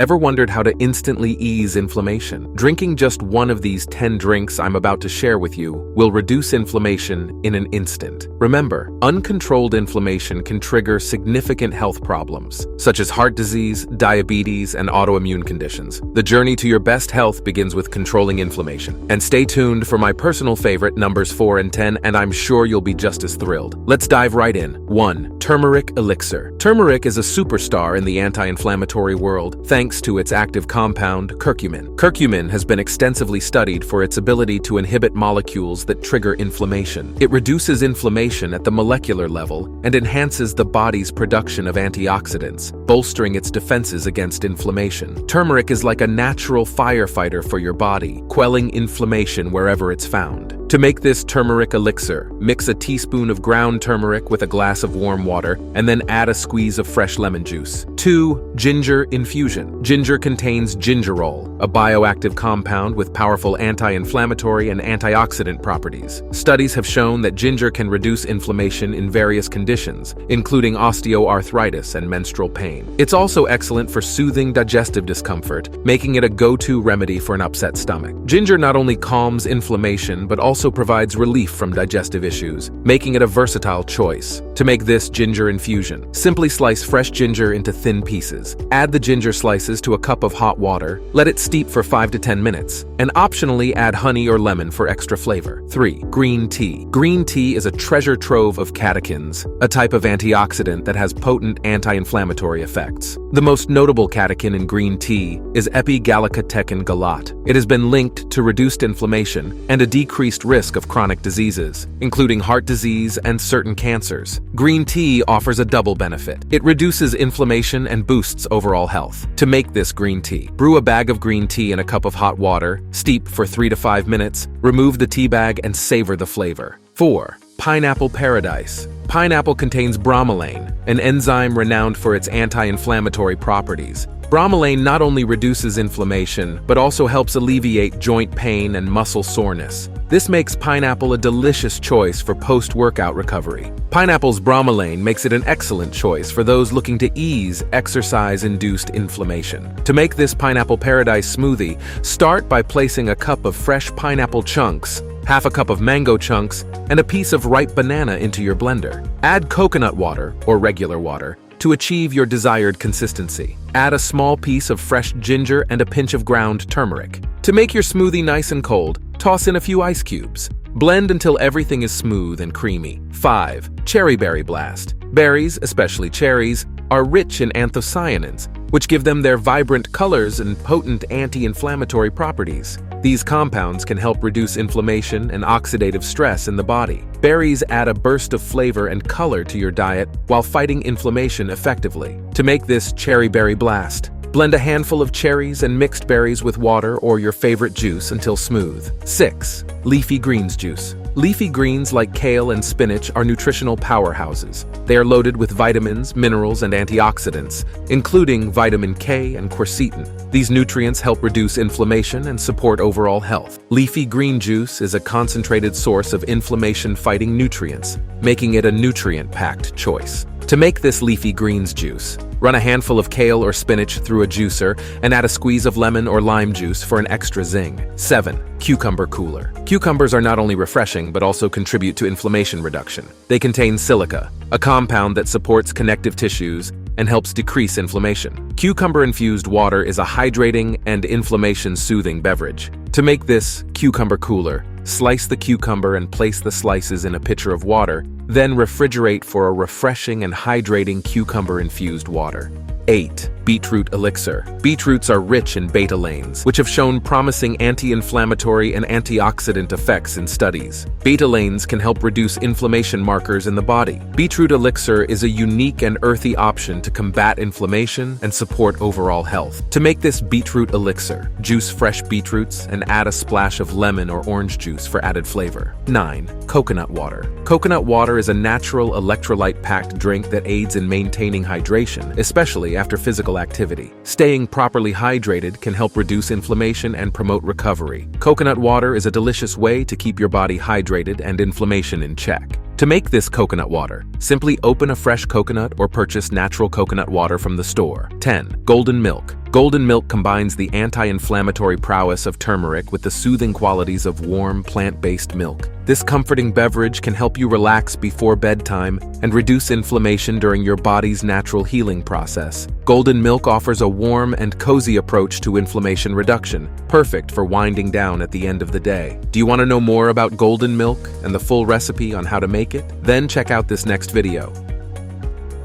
Ever wondered how to instantly ease inflammation? Drinking just one of these 10 drinks I'm about to share with you will reduce inflammation in an instant. Remember, uncontrolled inflammation can trigger significant health problems, such as heart disease, diabetes, and autoimmune conditions. The journey to your best health begins with controlling inflammation. And stay tuned for my personal favorite, numbers 4 and 10, and I'm sure you'll be just as thrilled. Let's dive right in. 1. Turmeric Elixir. Turmeric is a superstar in the anti-inflammatory world, thanks to its active compound, curcumin. Curcumin has been extensively studied for its ability to inhibit molecules that trigger inflammation. It reduces inflammation at the molecular level and enhances the body's production of antioxidants, bolstering its defenses against inflammation. Turmeric is like a natural firefighter for your body, quelling inflammation wherever it's found. To make this turmeric elixir, mix a teaspoon of ground turmeric with a glass of warm water, and then add a squeeze of fresh lemon juice. 2. Ginger Infusion. Ginger contains gingerol, a bioactive compound with powerful anti-inflammatory and antioxidant properties. Studies have shown that ginger can reduce inflammation in various conditions, including osteoarthritis and menstrual pain. It's also excellent for soothing digestive discomfort, making it a go-to remedy for an upset stomach. Ginger not only calms inflammation, but also provides relief from digestive issues, making it a versatile choice. To make this ginger infusion, simply slice fresh ginger into thin pieces. Add the ginger slices to a cup of hot water, let it steep for 5 to 10 minutes, and optionally add honey or lemon for extra flavor. 3. Green tea. Green tea is a treasure trove of catechins, a type of antioxidant that has potent anti-inflammatory effects. The most notable catechin in green tea is epigallocatechin galat. It has been linked to reduced inflammation and a decreased risk of chronic diseases, including heart disease and certain cancers. Green tea offers a double benefit. It reduces inflammation and boosts overall health. To make this green tea, brew a bag of green tea in a cup of hot water, steep for 3 to 5 minutes, remove the tea bag and savor the flavor. 4. Pineapple Paradise. Pineapple contains bromelain, an enzyme renowned for its anti-inflammatory properties. Bromelain not only reduces inflammation, but also helps alleviate joint pain and muscle soreness. This makes pineapple a delicious choice for post-workout recovery. Pineapple's bromelain makes it an excellent choice for those looking to ease exercise-induced inflammation. To make this Pineapple Paradise smoothie, start by placing a cup of fresh pineapple chunks, half a cup of mango chunks, and a piece of ripe banana into your blender. Add coconut water, or regular water, to achieve your desired consistency. Add a small piece of fresh ginger and a pinch of ground turmeric. To make your smoothie nice and cold, toss in a few ice cubes. Blend until everything is smooth and creamy. 5. Cherry Berry Blast. Berries, especially cherries, are rich in anthocyanins, which give them their vibrant colors and potent anti-inflammatory properties. These compounds can help reduce inflammation and oxidative stress in the body. Berries add a burst of flavor and color to your diet while fighting inflammation effectively. To make this Cherry Berry Blast, blend a handful of cherries and mixed berries with water or your favorite juice until smooth. 6. Leafy Greens Juice. Leafy greens like kale and spinach are nutritional powerhouses. They are loaded with vitamins, minerals, and antioxidants, including vitamin K and quercetin. These nutrients help reduce inflammation and support overall health. Leafy green juice is a concentrated source of inflammation-fighting nutrients, making it a nutrient-packed choice. To make this leafy greens juice, run a handful of kale or spinach through a juicer and add a squeeze of lemon or lime juice for an extra zing. 7. Cucumber Cooler. Cucumbers are not only refreshing but also contribute to inflammation reduction. They contain silica, a compound that supports connective tissues and helps decrease inflammation. Cucumber-infused water is a hydrating and inflammation-soothing beverage. To make this cucumber cooler, slice the cucumber and place the slices in a pitcher of water, then refrigerate for a refreshing and hydrating cucumber-infused water. 8. Beetroot Elixir. Beetroots are rich in betalains, which have shown promising anti-inflammatory and antioxidant effects in studies. Betalains can help reduce inflammation markers in the body. Beetroot Elixir is a unique and earthy option to combat inflammation and support overall health. To make this Beetroot Elixir, juice fresh beetroots and add a splash of lemon or orange juice for added flavor. 9. Coconut Water. Coconut water is a natural electrolyte-packed drink that aids in maintaining hydration, especially after physical activity. Staying properly hydrated can help reduce inflammation and promote recovery. Coconut water is a delicious way to keep your body hydrated and inflammation in check. To make this coconut water, simply open a fresh coconut or purchase natural coconut water from the store. 10. Golden milk. Golden milk combines the anti-inflammatory prowess of turmeric with the soothing qualities of warm, plant-based milk. This comforting beverage can help you relax before bedtime and reduce inflammation during your body's natural healing process. Golden milk offers a warm and cozy approach to inflammation reduction, perfect for winding down at the end of the day. Do you want to know more about golden milk and the full recipe on how to make it? Then check out this next video.